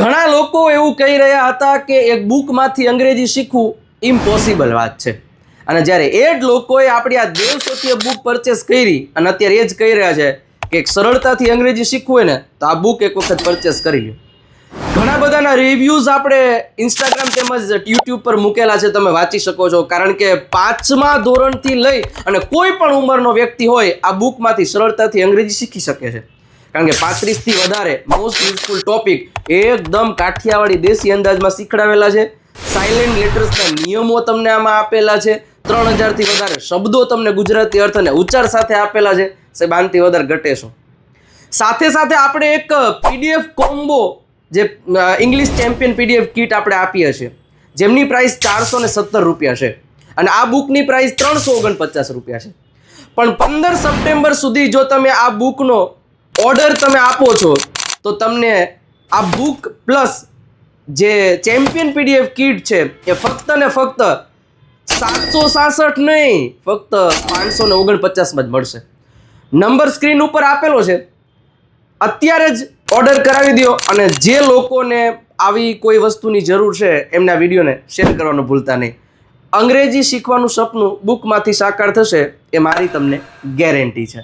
ઘણા લોકો એવું કહી રહ્યા હતા કે એક બુકમાંથી અંગ્રેજી શીખવું ઇમ્પોસિબલ વાત છે, અને જ્યારે એ જ લોકોએ આપણી આ દેવસોતીય બુક પરચેસ કરી અને અત્યારે એ જ કહી રહ્યા છે કે એક સરળતાથી અંગ્રેજી શીખવું હોય ને તો આ બુક એક વખત પરચેસ કરી લો. ઘણા બધાના રિવ્યૂઝ આપણે ઇન્સ્ટાગ્રામ તેમજ યુટ્યુબ પર મૂકેલા છે, તમે વાંચી શકો છો. કારણ કે 5મા ધોરણથી લઈ અને કોઈ પણ ઉંમરનો વ્યક્તિ હોય આ બુકમાંથી સરળતાથી અંગ્રેજી શીખી શકે છે. કારણ કે 35થી વધારે મોસ્ટ યુઝફુલ ટોપિક એકદમ કાઠિયાવાડી દેશી અંદાજમાં શીખડાવેલા છે. સાયલેન્ટ લેટર્સના નિયમો તમને આમાં આપેલા છે. 3000થી વધારે શબ્દો તમને ગુજરાતી અર્થ અને ઉચ્ચાર સાથે આપેલા છે. સાહેબ આનથી વધારે ઘટે છો. સાથે સાથે આપણે એક પીડીએફ કોમ્બો જે ઇંગ્લિશ ચેમ્પિયન પીડીએફ કીટ આપણે આપીએ છીએ, જેમની પ્રાઇસ 417 રૂપિયા છે અને આ બુકની પ્રાઇસ 349 રૂપિયા છે. પણ 15 સપ્ટેમ્બર સુધી જો તમે આ બુકનો ઓર્ડર તમે આપો છો તો તમને આ બુક પ્લસ જે ચેમ્પિયન પીડીએફ કીટ છે એ ફક્ત ને ફક્ત 766 નહીં, ફક્ત 549માં જ મળશે. નંબર સ્ક્રીન ઉપર આપેલો છે, અત્યારે જ ઓર્ડર કરાવી દો. અને જે લોકોને આવી કોઈ વસ્તુની જરૂર છે એમના વિડીયોને શેર કરવાનું ભૂલતા નહીં. અંગ્રેજી શીખવાનું સપનું બુકમાંથી સાકાર થશે એ મારી તમને ગેરંટી છે.